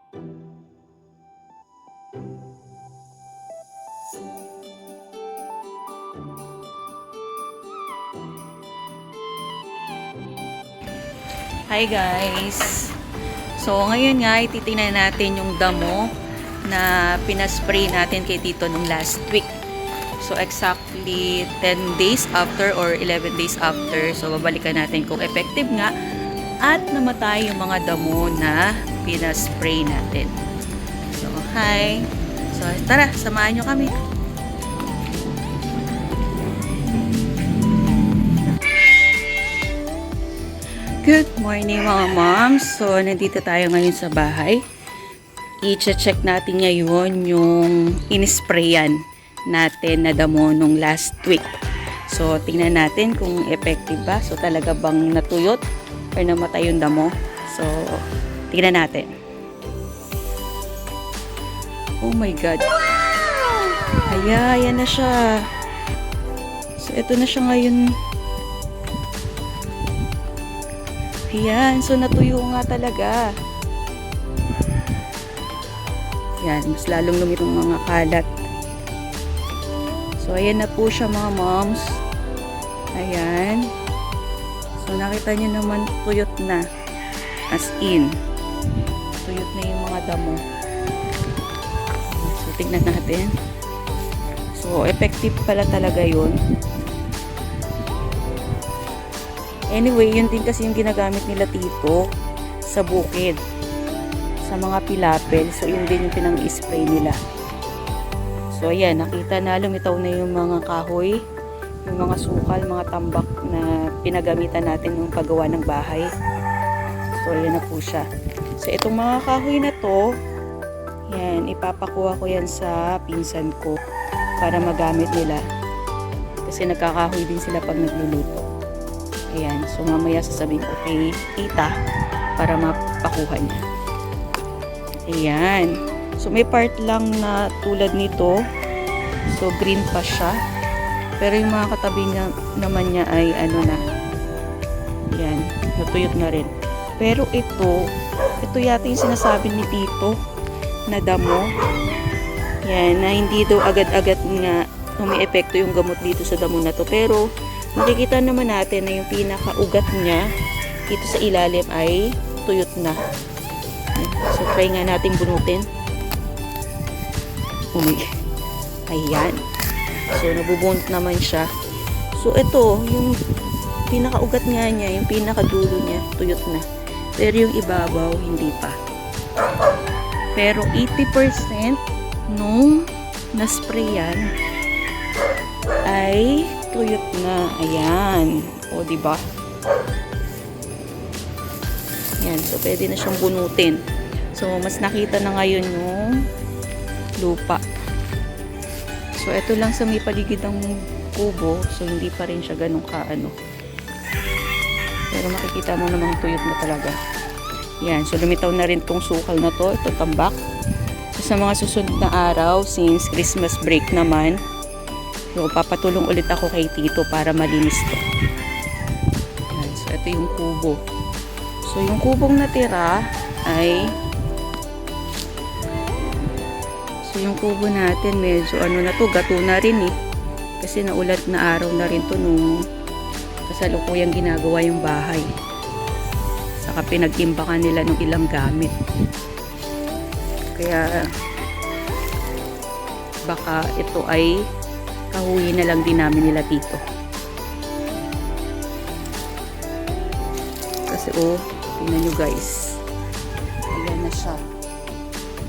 Hi guys! So ngayon nga ititingnan natin yung damo na pinaspray natin kay Tito nung last week. So exactly 10 days after or 11 days after. So babalikan natin kung effective nga at namatay yung mga damo na pinaspray natin. So hi! So tara, samahan nyo kami. Good morning mga moms. So, nandito tayo ngayon sa bahay. I-check natin ngayon yung inisprayan natin na damo nung last week. So, tingnan natin kung effective ba. So, talaga bang natuyot or namatay yung damo. So, tingnan natin. Oh my God. Ayan na siya. So, ito na siya ngayon. Ayan, so natuyo nga talaga. Ayan, mas lalong lumitong mga kalat. So, ayan na po siya mga moms. Ayan. So, nakita nyo naman, tuyot na. As in. Tuyot na yung mga damo. So, tingnan natin. So, effective pala talaga yun. Anyway, yun din kasi yung ginagamit nila Tito sa bukid. Sa mga pilapel. So, yun din yung pinang-spray nila. So, ayan. Nakita na lumitaw na yung mga kahoy. Yung mga sukal, mga tambak na pinagamitan natin yung paggawa ng bahay. So, ayan na po siya. So, itong mga kahoy na to, yan, ipapakuha ko yan sa pinsan ko para magamit nila. Kasi nagkakahoy din sila pag nagluluto. Ayan, so mamaya sasabihin ko kay tita para mapakuha niya. Ayan. So may part lang na tulad nito. So green pa siya. Pero yung mga katabi naman niya ay ano na. Ayan, natuyot na rin. Pero ito yata yung sinasabi ni Tito na damo. Ayan, na hindi daw agad-agad nga umi-epekto yung gamot dito sa damo na to. Pero makikita naman natin na yung pinakaugat niya dito sa ilalim ay tuyot na. So, try nga natin bunutin. Ayan. So, nabubunot naman siya. So, ito, yung pinakaugat nga niya, yung pinakadulo niya, tuyot na. Pero yung ibabaw, hindi pa. Pero 80% nung nasprayan ay tuyot na. Ayan. O, diba? Ayan. So, pwede na siyang bunutin. So, mas nakita na ngayon yung lupa. So, ito lang sa may paligid ng kubo. So, hindi pa rin siya ganun kaano. Pero makikita mo namang tuyot na talaga. Ayan. So, lumitaw na rin tong sukal na to. Ito, tambak. So, sa mga susunod na araw, since Christmas break naman, so, papatulong ulit ako kay Tito para malinis to. Ayan, so, ito yung kubo. So, yung kubong natira ay so, yung kubo natin medyo ano na to, gato na rin eh. Kasi naulat na araw na rin to nung kasalukuyang ginagawa yung bahay. Saka pinag-imbakan nila ng ilang gamit. Kaya baka ito ay kahuyin na lang din namin nila Tito. Kasi tingnan nyo guys. Ayan na siya.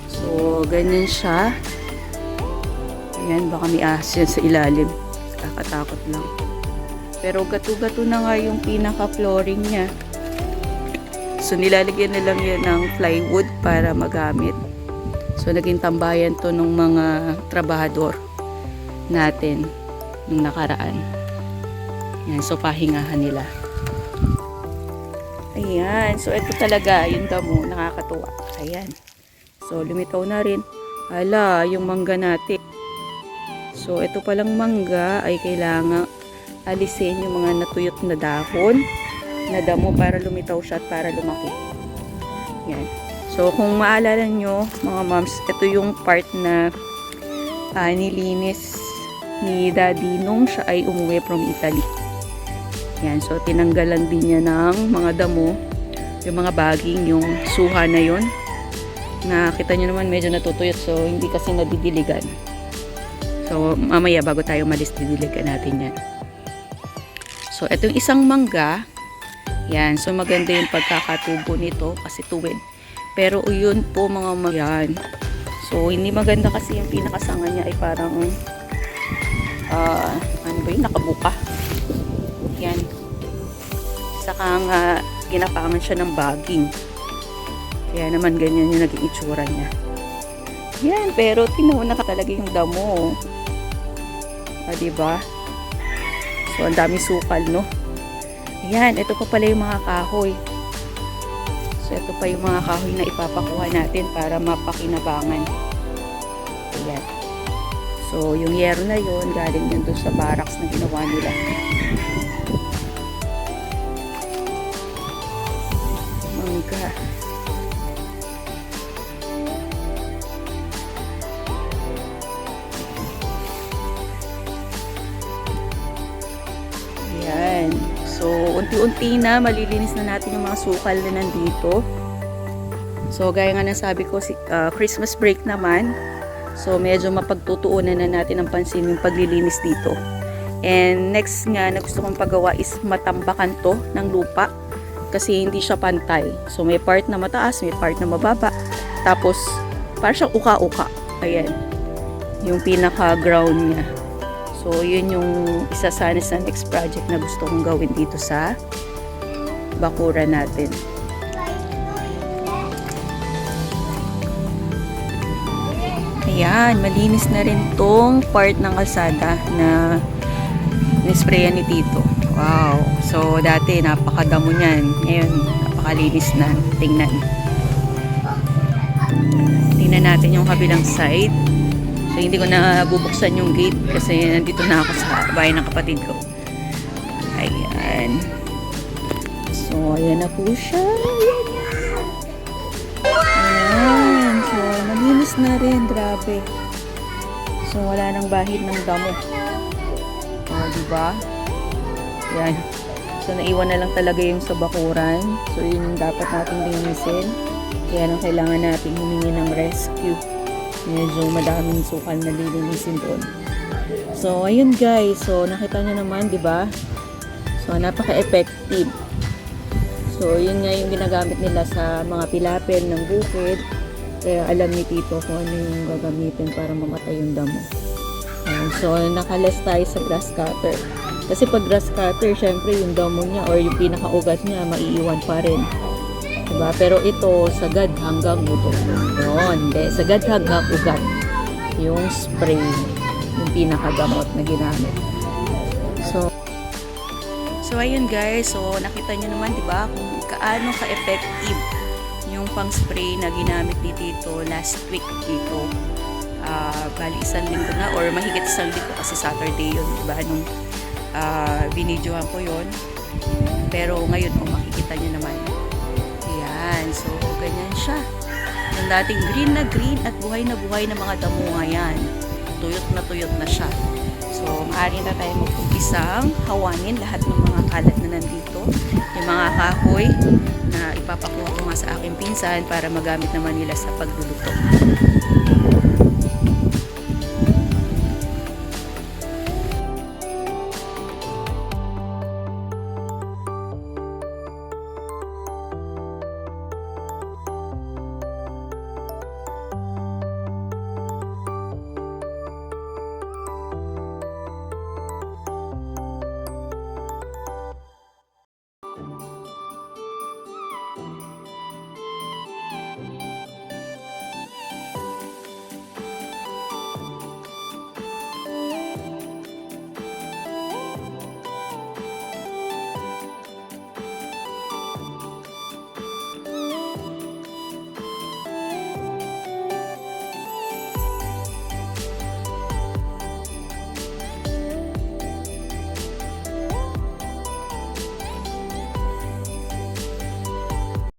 So, ganyan siya. Ayan, baka may ahas yan sa ilalim. Kakatakot lang. Pero gato-gato na nga yung pinaka-flooring niya. So, nilalagyan na lang yan ng plywood para magamit. So, naging tambayan to ng mga trabahador natin nung nakaraan. Yan, so pahingahan nila. Ayan, so ito talaga yung damo, nakakatuwa. Ayan. So lumitaw na rin. Hala, yung mangga natin. So ito palang mangga ay kailangan alisin yung mga natuyot na dahon na damo para lumitaw siya at para lumaki. Yan. So So, kung maalala nyo, mga moms, ito yung part na nilinis ni Daddy nung siya ay umuwi from Italy. Yan, so tinanggalan din niya ng mga damo, yung mga baging, yung suha na yon. Nakita nyo naman medyo natutuyot, so hindi kasi nadidiligan. So, mamaya bago tayo malis, didiligan natin yan. So, itong isang mangga, yan, so maganda yung pagkakatubo nito kasi tuwid. Pero yun po mga yan. So, hindi maganda kasi yung pinakasanga niya ay parang ano ba yun, nakabuka. Yan. Saka nga, ginapangan siya ng baging. Kaya naman ganyan yung naging itsura niya. Yan, pero tinuna ka talaga yung damo. Diba? So, ang dami sukal, no? Yan, ito pa pala yung mga kahoy. So, ito pa yung mga kahoy na ipapakuha natin para mapakinabangan. Ayan. So, yung yero na yun, galing yun doon sa barracks na ginawa nila. Mangga. Ayan. So, unti-unti na, malilinis na natin yung mga sukal na nandito. So, gaya nga nasabi ko, Christmas break naman. So, medyo mapagtutuunan na natin ang pansin yung paglilinis dito. And next nga na gusto kong pagawa is matambakan to ng lupa. Kasi hindi siya pantay. So, may part na mataas, may part na mababa. Tapos, parang siyang uka-uka. Ayan. Yung pinaka-ground niya. So, yun yung isa sana sa next project na gusto kong gawin dito sa bakura natin. Ayan, malinis na rin tong part ng kalsada na nisprayan ni Tito. Wow! So, dati napakadamo niyan. Ngayon, napakalinis na. Tingnan. Tingnan natin yung kabilang side. So, hindi ko na bubuksan yung gate kasi nandito na ako sa bahay ng kapatid ko. Ayan. So, ayan na po siya. Ayan. So, malinis na rin. Grabe. So, wala nang bahid ng damo. O, diba? Ayan. So, naiwan na lang talaga yung sa bakuran. So, yun yung dapat natin linisin. Kaya nang kailangan natin humingi ng rescue. Medyo madaming sukal na lilinisin doon. So, ayun guys. So, nakita nyo naman, di ba? So, napaka-effective. So, yun nga yung ginagamit nila sa mga pilapil ng bukid. Kaya alam ni Tito kung ano yung gagamitin para mamatay yung damo. So, nakalas tayo sa grass cutter. Kasi pag grass cutter, syempre yung damo niya or yung pinaka-ugat niya, maiiwan pa rin. Diba? Pero ito, sagad hanggang buto. Yun. Sagad hanggang ugat. Yung spray. Yung pinakagamot na ginamit. So ayun guys. So, nakita nyo naman, diba? Kung kaano ka-effective yung pang-spray na ginamit ni Tito last week dito. Bali, isang linggo na or mahigit isang linggo kasi Saturday yun. Diba? Nung binidyohan ko yun. Pero ngayon, makikita nyo naman. So, ganyan siya. Yung dating green at buhay na mga damo ngayon. Tuyot na siya. So, maaari na tayo mag-umpisang hawanin lahat ng mga kalat na nandito. Yung mga kahoy na ipapakuha ko nga sa aking pinsan para magamit naman nila sa pagluluto.